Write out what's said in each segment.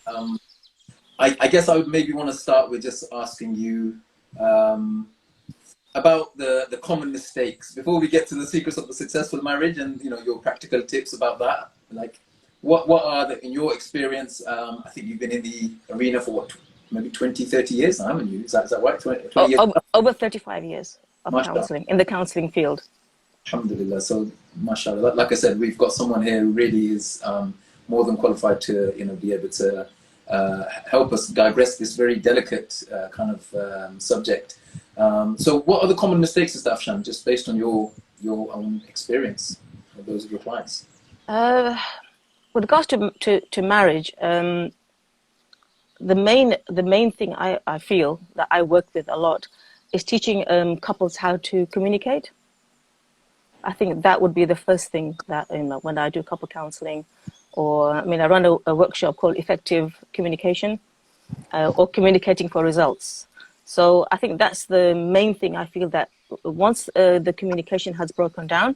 Um, I guess I would maybe want to start with just asking you um, about the common mistakes before we get to the secrets of the successful marriage and your practical tips about that. Like, what are the in your experience? I think you've been in the arena for what, maybe 20, 30 years now, haven't you? Is that right? 20 years? Over 35 years of Mashallah. counseling in the counseling field. Alhamdulillah. So, mashallah. Like I said, we've got someone here who really is more than qualified to, be able to help us digress this very delicate kind of subject. So, what are the common mistakes, Mr. Afshan, just based on your own experience, or those of your clients? Uh, with regards to marriage, the main thing I feel that I work with a lot is teaching couples how to communicate. I think that would be the first thing that when I do couple counseling, or I run a workshop called Effective Communication, or Communicating for Results. So I think that's the main thing. I feel that once the communication has broken down,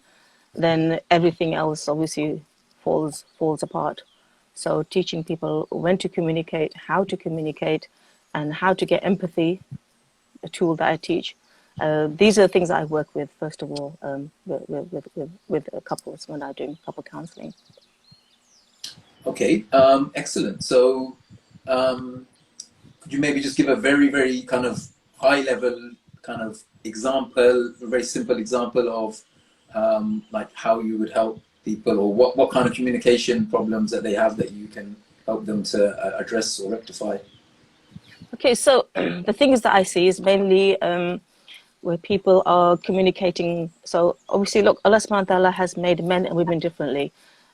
then everything else obviously falls apart. So teaching people when to communicate, how to communicate, and how to get empathy, a tool that I teach. These are the things I work with first of all, with couples when I'm doing couple counseling. Okay, excellent. So, um, could you maybe just give a very, very kind of high level kind of example, a very simple example of like how you would help people, or what kind of communication problems that they have that you can help them to address or rectify? Okay, so the things that I see is mainly where people are communicating. So obviously, look, Allah subhanahu wa ta'ala has made men and women differently.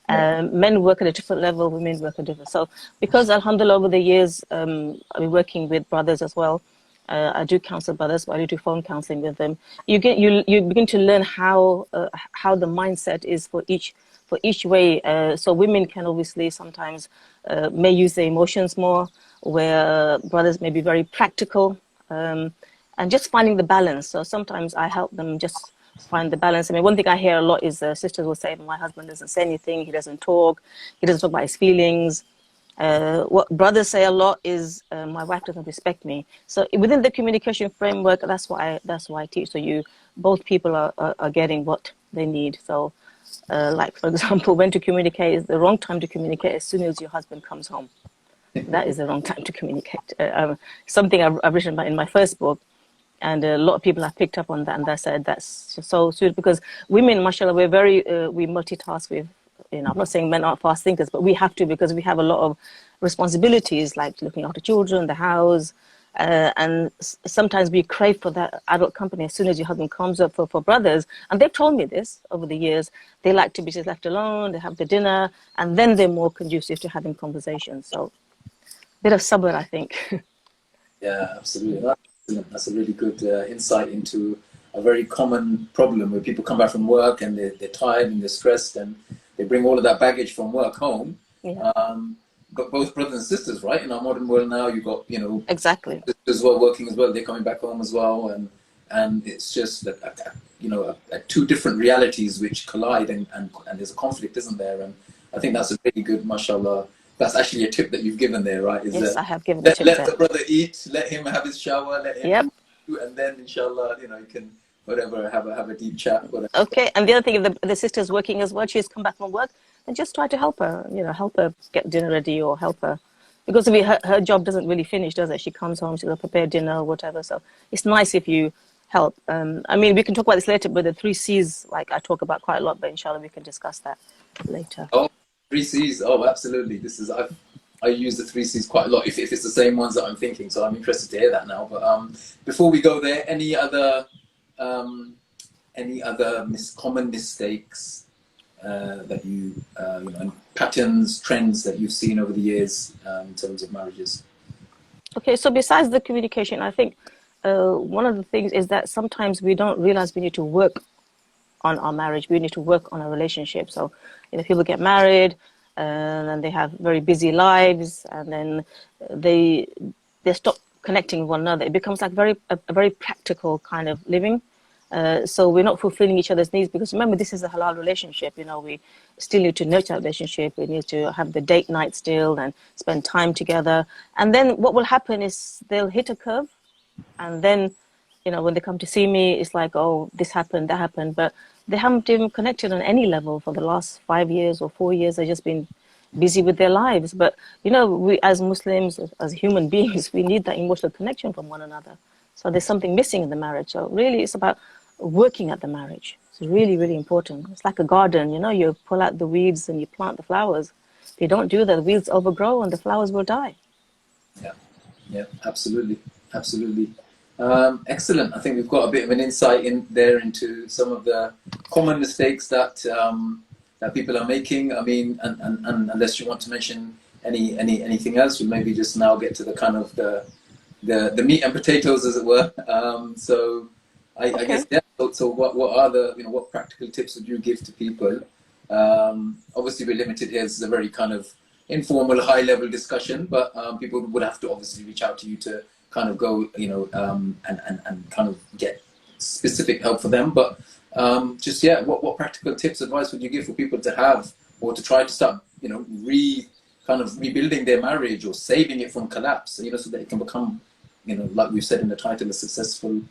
Yeah. Men work at a different level, women work at different. So because alhamdulillah over the years, I've been working with brothers as well. I do counsel brothers, but I do phone counseling with them. You begin to learn how the mindset is for each way. So women can obviously sometimes may use their emotions more, where brothers may be very practical. And just finding the balance. So sometimes I help them just find the balance. One thing I hear a lot is sisters will say, my husband doesn't say anything, he doesn't talk about his feelings. What brothers say a lot is, my wife doesn't respect me. So within the communication framework, that's why I teach. So both people are getting what they need. So, like for example, when to communicate is the wrong time to communicate as soon as your husband comes home. That is the wrong time to communicate. Something I've written about in my first book, and a lot of people have picked up on that, and they said that's just so sweet because women, mashallah, we multitask with. I'm not saying men aren't fast thinkers, but we have to because we have a lot of responsibilities like looking after children, the house, and sometimes we crave for that adult company as soon as your husband comes up. For brothers, and they've told me this over the years, they like to be just left alone, they have the dinner, and then they're more conducive to having conversations. So bit of sabr, I think. Yeah, absolutely. That's a really good insight into a very common problem where people come back from work and they're tired and they're stressed and they bring all of that baggage from work home. Yeah, Um, but both brothers and sisters, right? In our modern world now, you've got, exactly. sisters who are working as well. They're coming back home as well. And it's just that, two different realities which collide and there's a conflict, isn't there? And I think that's a really good, mashallah. That's actually a tip that you've given there, right? Is Yes, that I have given the tip let there. the brother eat, let him have his shower, let him Yep. eat, and then inshallah, you can whatever have a deep chat, whatever. Okay. And the other thing, if the sister's working as well, she's come back from work, and just try to help her, help her get dinner ready or help her. Because her job doesn't really finish, does it? She comes home, she'll prepare dinner or whatever. So it's nice if you help. We can talk about this later, but the three C's, like I talk about quite a lot, but inshallah, we can discuss that later. Oh, three C's. Oh, absolutely. I use the three C's quite a lot if it's the same ones that I'm thinking. So I'm interested to hear that now. But before we go there, um, any other common mistakes that and patterns, trends that you've seen over the years in terms of marriages? Okay, so besides the communication, I think one of the things is that sometimes we don't realize we need to work on our marriage. We need to work on our relationship. So, people get married and they have very busy lives, and then they stop connecting with one another. It becomes like a very practical kind of living. So we're not fulfilling each other's needs, because remember, this is a halal relationship. You know, we still need to nurture that relationship. We need to have the date night still and spend time together. And then what will happen is they'll hit a curve, and then, you know, when they come to see me, it's like, oh, this happened, that happened, but they haven't even connected on any level for the last 5 years or 4 years. They've just been busy with their lives. But, you know, we as Muslims, as human beings, we need that emotional connection from one another. So there's something missing in the marriage. So really, it's about working at the marriage. It's really, really important. It's like a garden, you know, you pull out the weeds and you plant the flowers. If you don't do that, the weeds overgrow and the flowers will die. Yeah, yeah, absolutely, absolutely. Excellent. I think we've got a bit of an insight in there into some of the common mistakes that that people are making. I mean, and unless you want to mention anything else, we'll maybe just now get to the kind of the meat and potatoes, as it were. So I guess, yeah. So what are the, you know, what practical tips would you give to people? Obviously, we're limited here. This is a very kind of informal, high-level discussion, but people would have to obviously reach out to you to kind of go, you know, and kind of get specific help for them. But just, yeah, what practical tips, advice would you give for people to have, or to try to start, you know, kind of rebuilding their marriage or saving it from collapse, you know, so that it can become, you know, like we've said in the title, a successful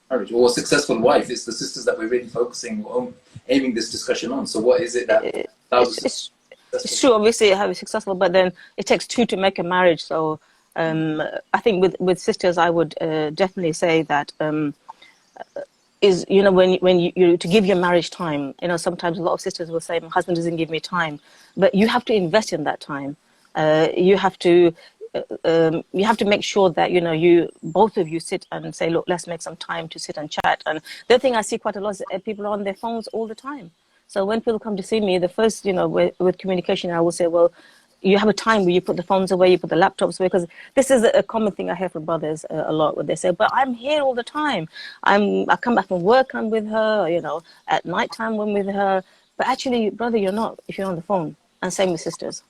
marriage or a successful wife? It's the sisters that we're really focusing on, aiming this discussion on. So what is it that allows us to It's true, obviously, have it successful, but then it takes two to make a marriage. So I think with sisters, I would definitely say that is, you know, when you to give your marriage time. You know, sometimes a lot of sisters will say, my husband doesn't give me time, but you have to invest in that time. You have to make sure that, you know, you both of you sit and say, look, let's make some time to sit and chat. And the other thing I see quite a lot is people are on their phones all the time. So when people come to see me, the first, you know, with communication, I will say, well, you have a time where you put the phones away, you put the laptops away, because this is a common thing I hear from brothers a lot, where they say, but I'm here all the time. I come back from work, I'm with her, you know, at nighttime I'm with her. But actually, brother, you're not if you're on the phone. And same with sisters.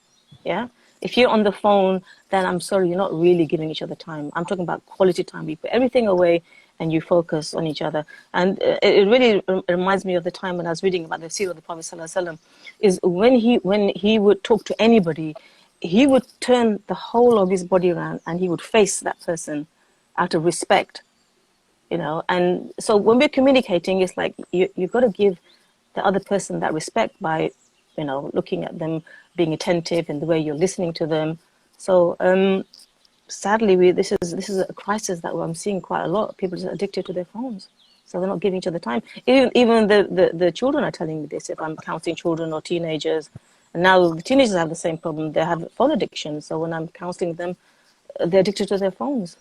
Yeah. If you're on the phone, then I'm sorry, you're not really giving each other time. I'm talking about quality time. You put everything away and you focus on each other. And it really reminds me of the time when I was reading about the seerah of the Prophet ﷺ, is when he would talk to anybody, he would turn the whole of his body around and he would face that person out of respect, you know. And so when we're communicating, it's like you've got to give the other person that respect by, you know, looking at them, being attentive in the way you're listening to them. So sadly, this is a crisis that I'm seeing quite a lot. People are just addicted to their phones, so they're not giving each other time. Even the children are telling me this. If I'm counseling children or teenagers, and now the teenagers have the same problem. They have phone addiction. So when I'm counseling them, they're addicted to their phones.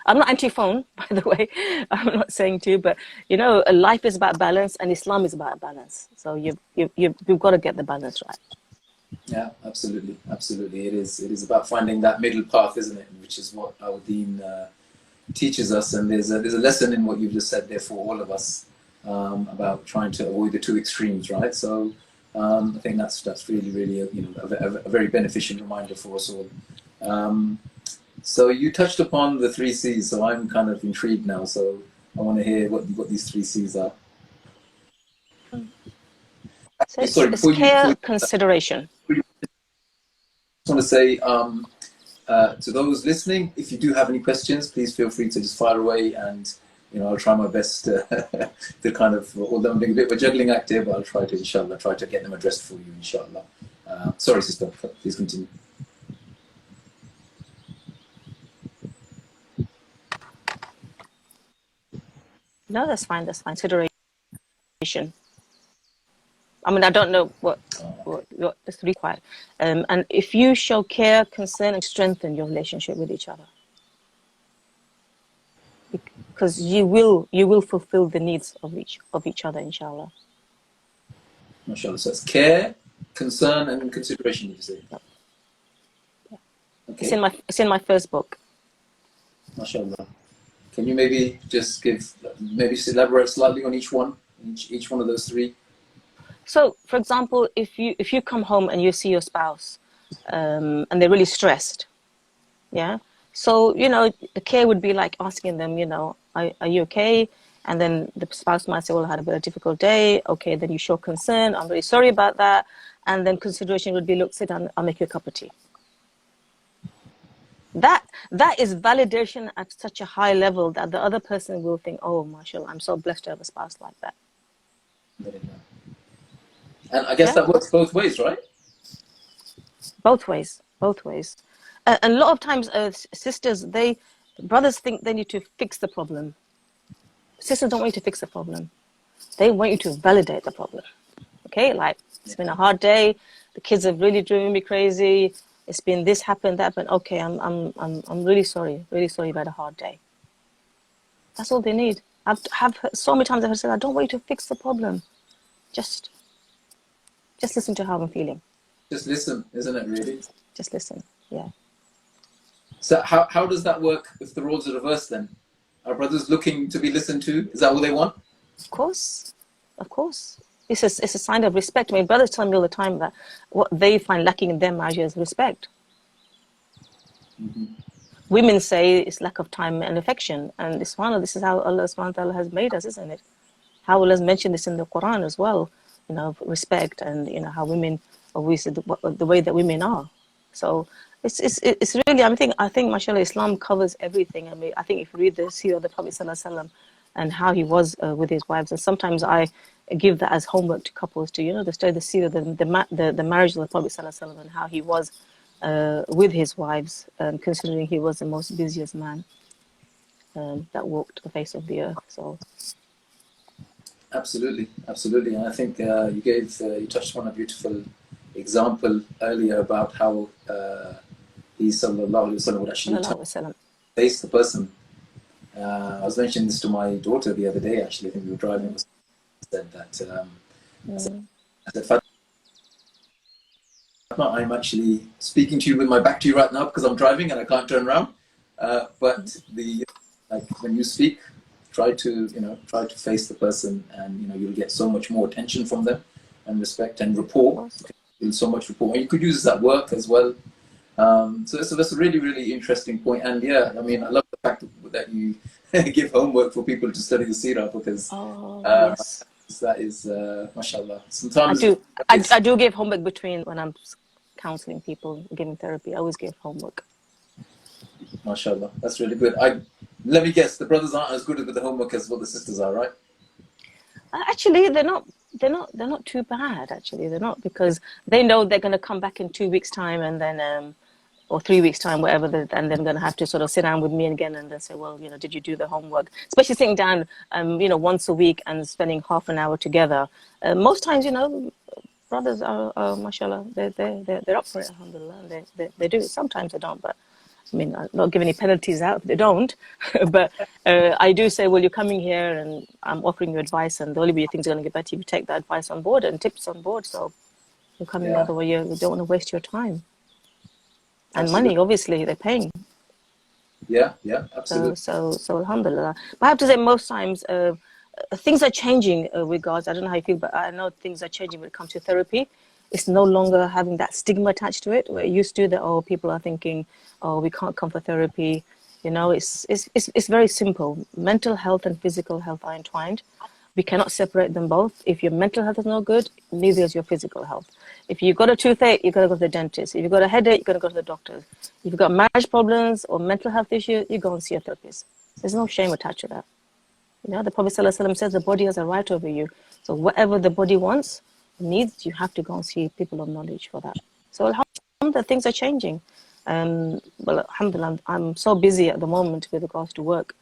I'm not anti-phone, by the way. I'm not saying to, but you know, life is about balance, and Islam is about balance. So you've got to get the balance right. Yeah, absolutely, absolutely. It is about finding that middle path, isn't it? Which is what our Deen teaches us. And there's a lesson in what you've just said there for all of us, about trying to avoid the two extremes, right? So I think that's really a very beneficial reminder for us all. So you touched upon the three C's, so I'm kind of intrigued now. So I want to hear what these three C's are. So Sorry, it's care, consideration. I just want to say to those listening, if you do have any questions, please feel free to just fire away, and you know, I'll try my best to kind of, although I'm doing a bit of a juggling act here, but I'll try to, inshallah, try to get them addressed for you, inshallah. Sorry, sister, please continue. No, that's fine. That's fine. Consideration. I mean, I don't know what is required. And if you show care, concern, and strengthen your relationship with each other, because you will fulfill the needs of each other, inshallah. MashaAllah. So it's care, concern, and consideration, did you say? Yep. Yeah. Okay. It's in my first book. MashaAllah. Can you maybe just elaborate slightly on each one of those three? So, for example, if you come home and you see your spouse, and they're really stressed, yeah. So, you know, the care would be like asking them, you know, are you okay? And then the spouse might say, well, I had a very difficult day. Okay, then you show concern. I'm really sorry about that. And then consideration would be, look, sit down, I'll make you a cup of tea. That is validation at such a high level that the other person will think, oh, mashallah, I'm so blessed to have a spouse like that. And I guess Yeah? that works both ways, right? Both ways, both ways. And a lot of times, sisters, brothers think they need to fix the problem. Sisters don't want you to fix the problem. They want you to validate the problem. Okay, like, it's been a hard day. The kids have really driven me crazy. It's been this happened, that happened. Okay, I'm really sorry you've had a hard day. That's all they need. I've so many times I've said, I don't want you to fix the problem. Just listen to how I'm feeling. Just listen, isn't it, really? Just listen, yeah. So how does that work if the roles are reversed then? Are brothers looking to be listened to? Is that what they want? Of course. It's a sign of respect. I mean, brothers tell me all the time that what they find lacking in their marriage is respect. Mm-hmm. Women say it's lack of time and affection. And this is how Allah subhanahu wa ta'ala has made us, isn't it? How Allah has mentioned this in the Quran as well, respect, and how women, obviously the way that women are. So it's really, I think mashallah, Islam covers everything. I mean, I think if you read the seerah of the Prophet sallallahu alaihi wasallam and how he was with his wives, and sometimes I give that as homework to couples to the study the seerah, the marriage of the Prophet sallallahu alaihi wasallam, and how he was with his wives, considering he was the most busiest man that walked the face of the earth. So absolutely, and I think you touched on a beautiful example earlier about how he sallallahu alaihi wasallam would actually face the person. I was mentioning this to my daughter the other day. Actually, I think we were driving. Said that I said, Fatma, I'm actually speaking to you with my back to you right now because I'm driving and I can't turn around. But when you speak, try to face the person, and you'll get so much more attention from them, and respect and rapport. So much rapport. And you could use this at work as well. So that's a really, really interesting point. And yeah, I mean, I love the fact that you give homework for people to study the seerah, because yes. that is, mashallah. Sometimes I do give homework between when I'm counseling people, giving therapy. I always give homework. Mashallah, that's really good. Let me guess, the brothers aren't as good with the homework as what the sisters are, right? Actually, they're not too bad. Actually, they're not, because they know they're going to come back in 2 weeks' time, and then or 3 weeks' time, whatever, and then going to have to sort of sit down with me again and then say, well, did you do the homework? Especially sitting down, once a week and spending half an hour together. Most times, brothers are mashallah, they're up for it, alhamdulillah. They do it. Sometimes they don't, but I mean, I'm not giving any penalties out if they don't. But I do say, well, you're coming here and I'm offering you advice, and the only way things are going to get better if you take that advice on board and tips on board. So you're coming out the way you don't want to waste your time. And money, obviously, they're paying. Yeah, absolutely. So alhamdulillah. But I have to say, most times, things are changing with regards. I don't know how you feel, but I know things are changing when it comes to therapy. It's no longer having that stigma attached to it, where it used to that, people are thinking, we can't come for therapy. It's very simple. Mental health and physical health are entwined. We cannot separate them both. If your mental health is not good, neither is your physical health. If you've got a toothache, you've got to go to the dentist. If you've got a headache, you've got to go to the doctor. If you've got marriage problems or mental health issues, you go and see a therapist. There's no shame attached to that. The Prophet ﷺ says the body has a right over you. So whatever the body wants, needs, you have to go and see people of knowledge for that. So alhamdulillah, things are changing. Well, alhamdulillah, I'm so busy at the moment with regards to work.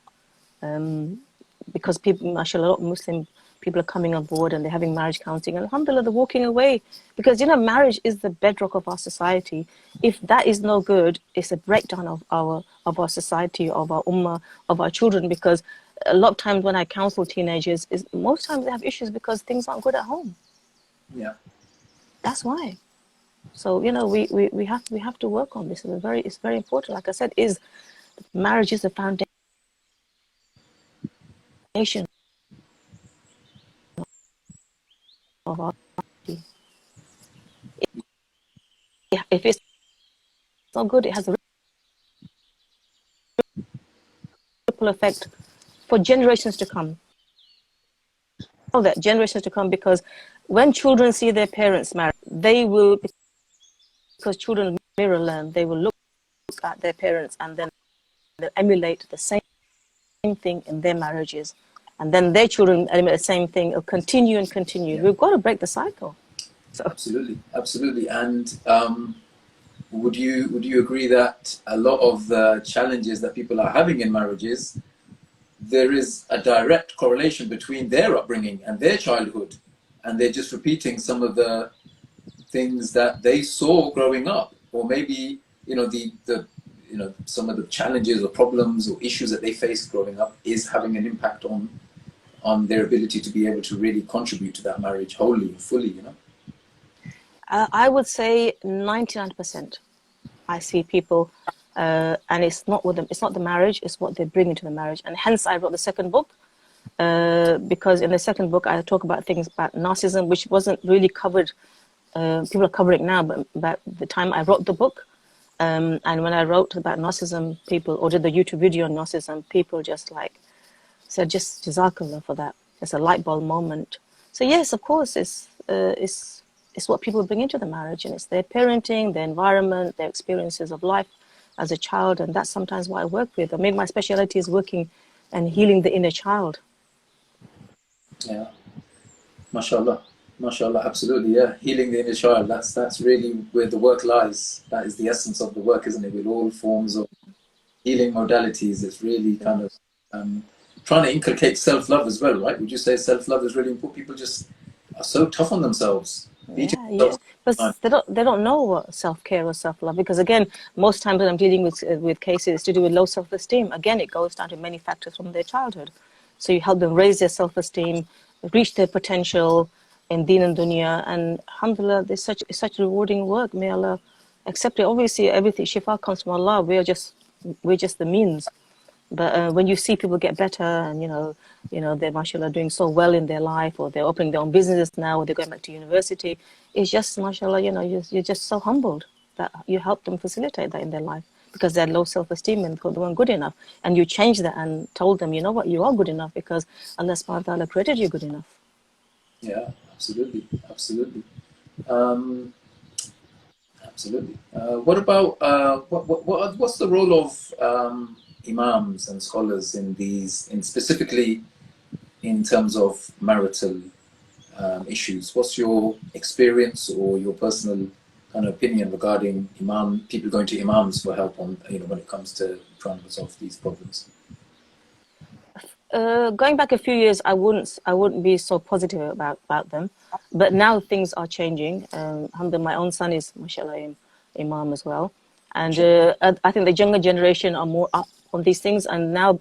Because people, mashallah, a lot of Muslim people are coming on board and they're having marriage counseling. And alhamdulillah, they're walking away. Because, marriage is the bedrock of our society. If that is no good, it's a breakdown of our society, of our ummah, of our children. Because a lot of times when I counsel teenagers, most times they have issues because things aren't good at home. Yeah. That's why. So, we have to work on this. It's very important. Like I said, marriage is the foundation of our society. If it's not good, it has a ripple effect for generations to come. that generations to come, because when children see their parents married, they will, because children mirror learn, they will look at their parents and then they'll emulate the same thing in their marriages. And then their children emulate the same thing. It'll continue and continue. Yeah. We've got to break the cycle. So. Absolutely, absolutely. And would you agree that a lot of the challenges that people are having in marriages, there is a direct correlation between their upbringing and their childhood, and they're just repeating some of the things that they saw growing up, or maybe the some of the challenges or problems or issues that they faced growing up is having an impact on their ability to be able to really contribute to that marriage wholly and fully. I would say 99%. I see people, and it's not with them. It's not the marriage. It's what they bring into the marriage, and hence I wrote the second book, because in the second book I talk about things about narcissism, which wasn't really covered. People are covering it now, but about the time I wrote the book, and when I wrote about narcissism, people, or did the YouTube video on narcissism, people just said, just Jazakallah for that. It's a light bulb moment. So yes, of course, it's what people bring into the marriage, and it's their parenting, their environment, their experiences of life as a child, and that's sometimes what I work with. I mean, my specialty is working and healing the inner child. Yeah, mashallah, mashallah, absolutely, yeah. Healing the inner child, that's really where the work lies. That is the essence of the work, isn't it? With all forms of healing modalities, it's really kind of trying to inculcate self-love as well, right? Would you say self-love is really important? People just are so tough on themselves. Yeah, but they don't know what self-care or self-love, because again, most times when I'm dealing with cases to do with low self-esteem, again, it goes down to many factors from their childhood. So you help them raise their self-esteem, reach their potential in deen and dunya, and alhamdulillah, it's such rewarding work. May Allah accept it. Obviously, everything shifa comes from Allah. We're just the means. But when you see people get better, and they're mashallah doing so well in their life, or they're opening their own businesses now, or they're going back to university, it's just mashallah, you're just so humbled that you help them facilitate that in their life, because they had low self-esteem and thought they weren't good enough, and you changed that and told them, you know what, you are good enough because Allah subhanahu wa ta'ala created you good enough. Yeah, absolutely, absolutely. Absolutely. What about what's the role of imams and scholars in specifically in terms of marital issues? What's your experience or your personal kind of opinion regarding people going to imams for help on when it comes to trying to resolve these problems? Going back a few years, I wouldn't be so positive about them, but now things are changing. My own son is mashallah imam as well, and I think the younger generation are more up on these things, and now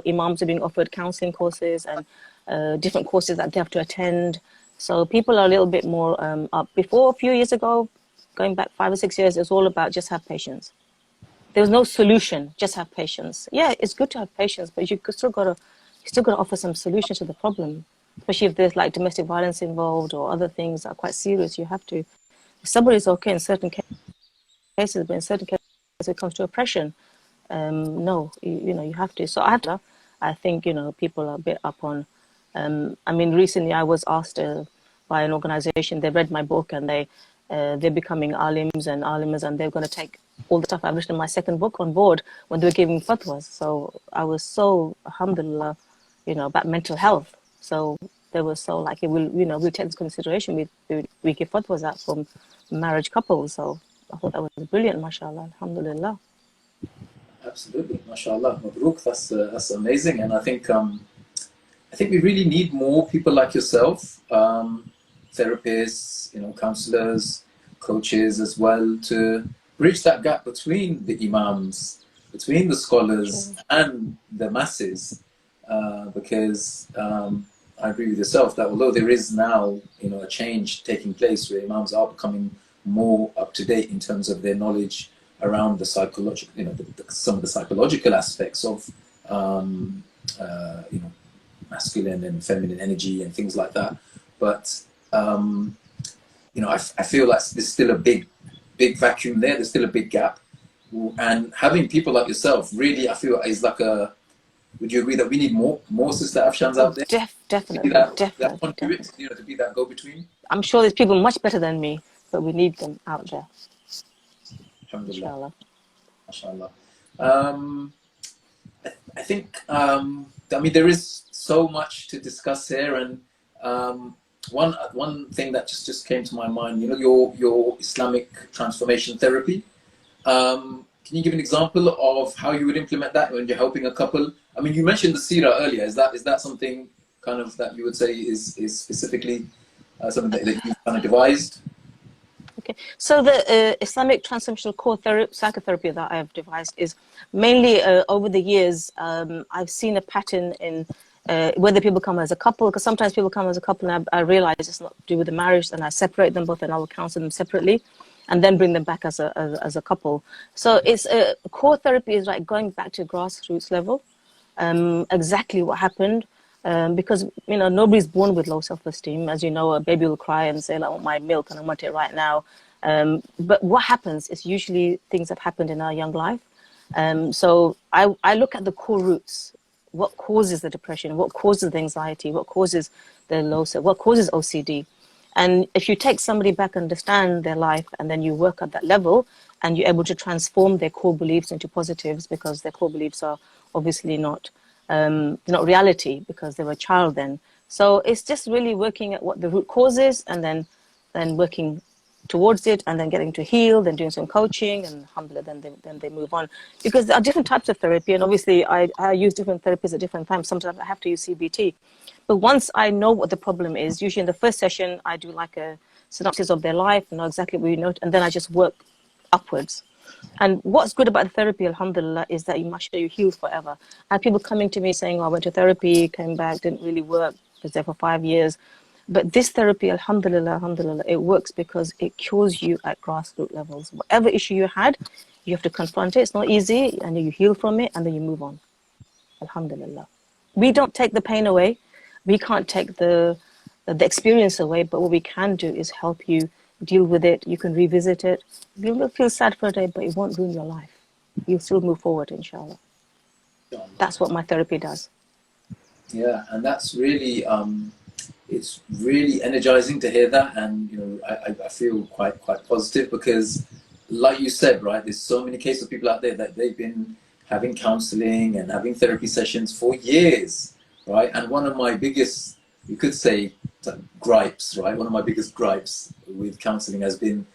imams are being offered counseling courses and different courses that they have to attend. So people are a little bit more up. Before, a few years ago, going back 5 or 6 years, it's all about just have patience. There's no solution, just have patience. Yeah, it's good to have patience, but you still got to offer some solution to the problem, especially if there's like domestic violence involved or other things that are quite serious. You have to. Sabr is okay in certain cases, but in certain cases, when it comes to oppression, no, you have to. So I think people are a bit up on. Recently I was asked by an organization. They read my book and they're becoming alims and alimas, and they're going to take all the stuff I've written in my second book on board when they were giving fatwas. So I was so alhamdulillah, about mental health. So they were so like, we'll take this consideration. We give fatwas out for marriage couples. So I thought that was brilliant, mashallah, alhamdulillah. Absolutely, mashallah, mabruk. That's amazing, and I think we really need more people like yourself, therapists, counselors, coaches as well, to bridge that gap between the imams, between the scholars, and the masses. Because I agree with yourself that although there is now a change taking place where imams are becoming more up to date in terms of their knowledge around the psychological, some of the psychological aspects of masculine and feminine energy and things like that. But I feel like there's still a big vacuum there. There's still a big gap, and having people like yourself really, I feel, is like Would you agree that we need more Sister Afshans Oh, out there to be definitely, that definitely, conduit, definitely. to be that go-between? I'm sure there's people much better than me, but we need them out there, Alhamdulillah, inshallah. mashallah. I think, I mean, there is so much to discuss here, and one thing that just came to my mind, your Islamic transformation therapy. Can you give an example of how you would implement that when you're helping a couple? I mean, you mentioned the seerah earlier. Is that something kind of that you would say is specifically something that you've kind of devised? Okay, so the Islamic transformational core psychotherapy that I've devised is mainly over the years. I've seen a pattern in whether people come as a couple, because sometimes people come as a couple and I realize it's not to do with the marriage, and I separate them both and I will counsel them separately and then bring them back as a couple. So it's core therapy is like going back to grassroots level, exactly what happened. Because nobody's born with low self-esteem. As you know, a baby will cry and say, "I want my milk and I want it right now." But what happens is usually things that happened in our young life. So I look at the core roots. What causes the depression? What causes the anxiety? What causes the low self? What causes OCD? And if you take somebody back and understand their life, and then you work at that level, and you're able to transform their core beliefs into positives, because their core beliefs are obviously not reality, because they were a child then. So it's just really working at what the root cause is, and then working towards it, and then getting to heal, then doing some coaching, and alhamdulillah, then they move on. Because there are different types of therapy, and obviously I use different therapies at different times. Sometimes I have to use CBT. But once I know what the problem is, usually in the first session, I do like a synopsis of their life, know exactly what you know, and then I just work upwards. And what's good about the therapy, alhamdulillah, is that you heal forever. I have people coming to me saying, I went to therapy, came back, didn't really work, was there for 5 years. But this therapy, alhamdulillah, alhamdulillah, it works because it cures you at grassroots levels. Whatever issue you had, you have to confront it. It's not easy, and you heal from it, and then you move on. Alhamdulillah. We don't take the pain away. We can't take the experience away, but what we can do is help you deal with it. You can revisit it. You will feel sad for a day, but it won't ruin your life. You'll still move forward, inshallah. That's what my therapy does. Yeah, and that's really it's really energizing to hear that, and I feel quite positive because, like you said, right, there's so many cases of people out there that they've been having counseling and having therapy sessions for years, right? And one of my biggest, you could say, gripes, right? One of my biggest gripes with counseling has been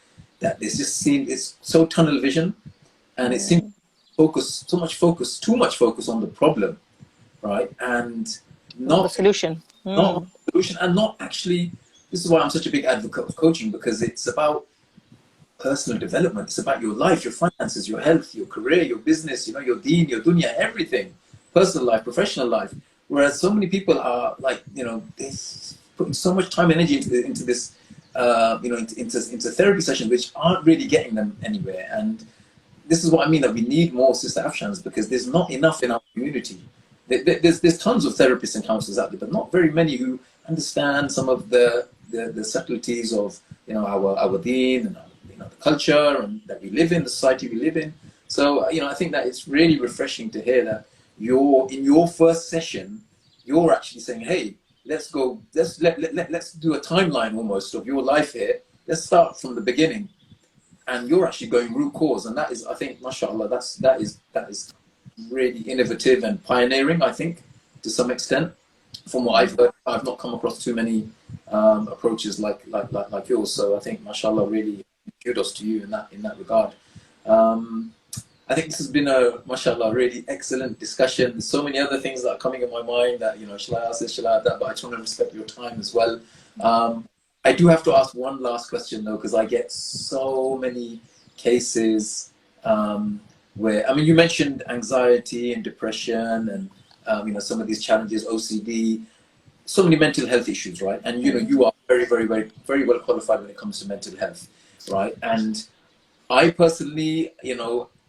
that it's so tunnel vision, and it seems too much focus on the problem, right? And Not the not solution. not solution, and not actually. This is why I'm such a big advocate of coaching, because it's about personal development. It's about your life, your finances, your health, your career, your business, your deen, your dunya, everything, personal life, professional life. Whereas so many people are like, they're putting so much time and energy into this, into therapy sessions, which aren't really getting them anywhere. And this is what I mean, that we need more Sister Afshans, because there's not enough in our community. There's tons of therapists and counselors out there, but not very many who understand some of the subtleties of our deen and the culture and that we live in, the society we live in. So I think that it's really refreshing to hear that in your first session, you're actually saying, hey, let's do a timeline almost of your life here. Let's start from the beginning, and you're actually going root cause, and that is, I think, mashallah, that is really innovative and pioneering, I think, to some extent. From what I've heard, I've not come across too many approaches like yours. So I think, mashallah, really kudos to you in that regard. I think this has been a, mashallah, really excellent discussion. There's so many other things that are coming in my mind that, shall I ask this, shall I add that, but I just want to respect your time as well. I do have to ask one last question though, because I get so many cases where, I mean, you mentioned anxiety and depression and some of these challenges, OCD, so many mental health issues, right? And you are very, very, very, very well qualified when it comes to mental health, right? And I personally,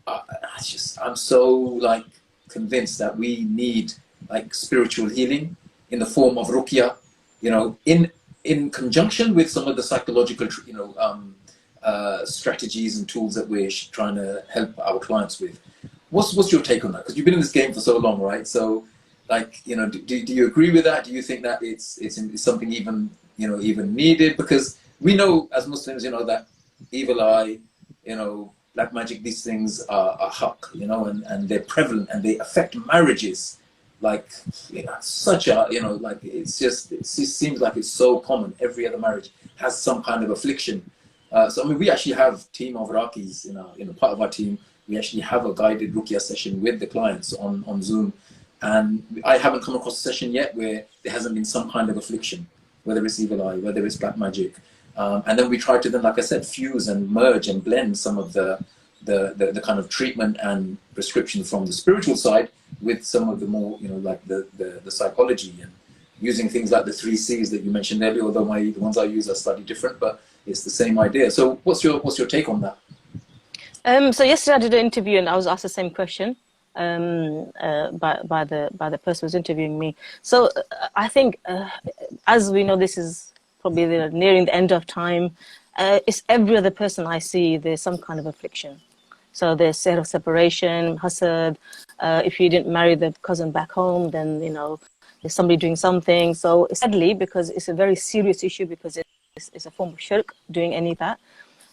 I'm so convinced that we need spiritual healing in the form of ruqya, in conjunction with some of the psychological, strategies and tools that we're trying to help our clients with. What's your take on that? Because you've been in this game for so long, right? So like, you know, do you agree with that? Do you think that it's something even, you know, even needed? Because we know as Muslims, you know, that evil eye, you know, black magic, these things are haq, you know, and they're prevalent and they affect marriages. Like, you know, such a, you know, like it just seems like it's so common. Every other marriage has some kind of affliction. So I mean, we actually have team of Rakis in our, you know, part of our team. We actually have a guided ruqya session with the clients on Zoom, and I haven't come across a session yet where there hasn't been some kind of affliction, whether it's evil eye, whether it's black magic. And then we try to then, like I said, fuse and merge and blend some of the kind of treatment and prescription from the spiritual side with some of the more, you know, like the psychology, and using things like the 3 C's that you mentioned earlier, although the ones I use are slightly different, but it's the same idea. So what's your take on that? So yesterday I did an interview and I was asked the same question by the person who was interviewing me. So I think, as we know, this is probably nearing the end of time. It's every other person I see, there's some kind of affliction. So there's set of separation, hasad. If you didn't marry the cousin back home, then, you know, there's somebody doing something. So sadly, because it's a very serious issue, because it's a form of shirk, doing any of that.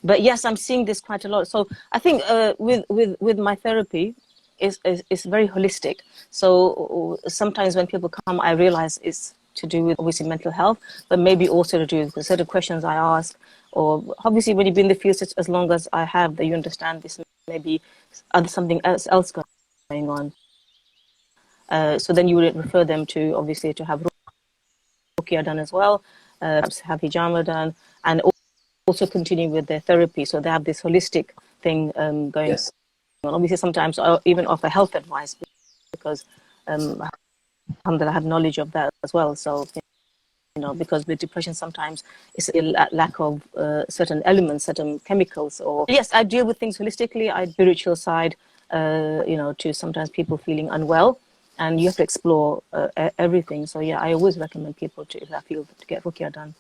But yes, I'm seeing this quite a lot. So I think with my therapy, it's very holistic. So sometimes when people come, I realize it's to do with obviously mental health, but maybe also to do with the set of questions I ask. Or obviously when you've been in the field as long as I have, that you understand this maybe something else going on. So then you would refer them to obviously to have ruqya done as well, perhaps have hijama done, and also continue with their therapy. So they have this holistic thing going Yes. on. Obviously, sometimes I even offer health advice because alhamdulillah, I have knowledge of that as well. So, you know, because with depression, sometimes it's a lack of certain elements, certain chemicals. Or yes, I deal with things holistically. I spiritual side, you know, to sometimes people feeling unwell, and you have to explore everything. So yeah, I always recommend people to, if I feel, to get ruqya done.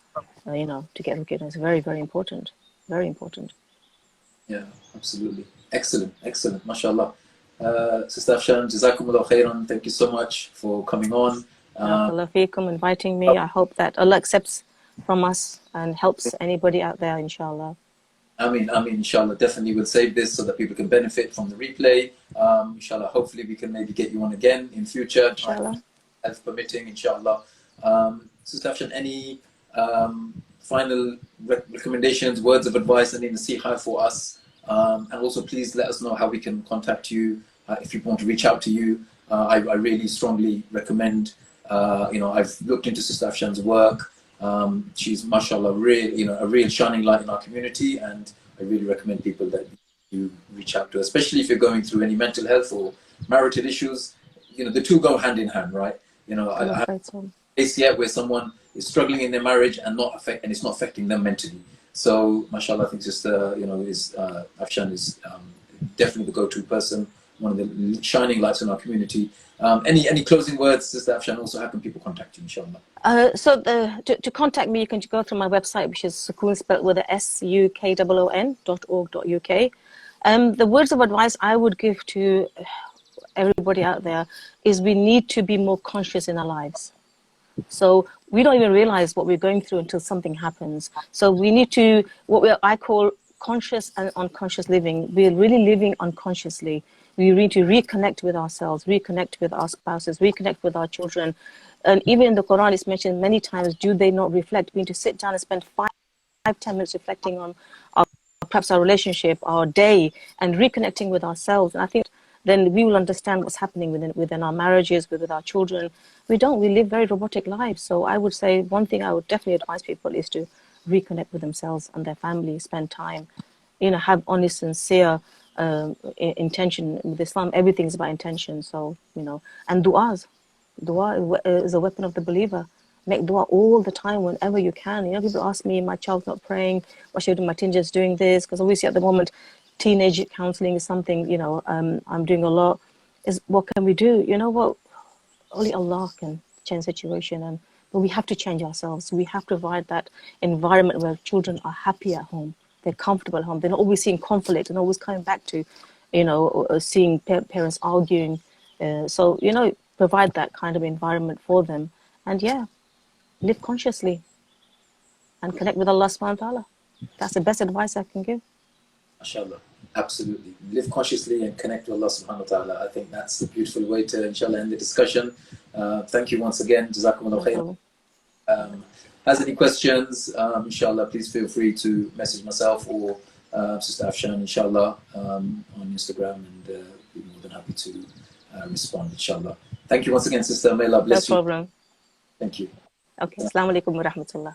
You know, to get ruqya done is very, very important. Very important. Yeah, absolutely. Excellent, excellent. MashaAllah. Sister Afshan, Jazakumullah khairan. Thank you so much for coming on. Barakallah feekum, inviting me. I hope that Allah accepts from us and helps anybody out there, inshallah. I mean, inshallah, definitely we'll save this so that people can benefit from the replay. Inshallah, hopefully we can maybe get you on again in future, Inshallah. health permitting, inshallah. Sister Afshan, any final recommendations, words of advice, any nasiha for us? And also, please let us know how we can contact you if you want to reach out to you. I really strongly recommend. You know, I've looked into Sister Afshan's work. She's, mashallah, a real shining light in our community, and I really recommend people that you reach out to, especially if you're going through any mental health or marital issues. You know, the two go hand in hand, right? You know, I have a case yet where someone is struggling in their marriage and it's not affecting them mentally. So, mashallah, I think Sister, you know, Afshan is definitely the go-to person, one of the shining lights in our community. Any closing words, Sister Afshan? Also, how can people contact you, inshallah? To contact me, you can go through my website, which is Sukoon, spelled with a SUKOON.org.uk. The words of advice I would give to everybody out there is we need to be more conscious in our lives. So we don't even realize what we're going through until something happens. So we need to, I call conscious and unconscious living. We're really living unconsciously. We need to reconnect with ourselves, reconnect with our spouses, reconnect with our children. And even in the Quran, it's mentioned many times, do they not reflect? We need to sit down and spend 5-10 minutes reflecting on perhaps our relationship, our day, and reconnecting with ourselves. And I think then we will understand what's happening within our marriages, with our children. We live very robotic lives. So I would say one thing I would definitely advise people is to reconnect with themselves and their family, spend time, you know, have honest, sincere intention. With Islam, everything is about intention. So, you know, and du'as. Dua is a weapon of the believer. Make dua all the time, whenever you can. You know, people ask me, my child's not praying, what should I do? My teenager's doing this, because obviously at the moment, teenage counseling is something, you know, I'm doing a lot. Is what can we do? You know what? Only Allah can change the situation, but we have to change ourselves. We have to provide that environment where children are happy at home, they're comfortable at home, they're not always seeing conflict and always coming back to, you know, seeing parents arguing. So, you know, provide that kind of environment for them. And yeah, live consciously and connect with Allah subhanahu wa ta'ala. That's the best advice I can give. MashaAllah. Absolutely. Live consciously and connect with Allah subhanahu wa ta'ala. I think that's a beautiful way to, inshallah, end the discussion. Thank you once again. Jazakumullah khair. Has any questions, inshallah, please feel free to message myself or Sister Afshan, inshallah, on Instagram, and be more than happy to respond, inshallah. Thank you once again, Sister. May Allah bless you. No problem. Thank you. Okay. Assalamu alaikum wa rahmatullah.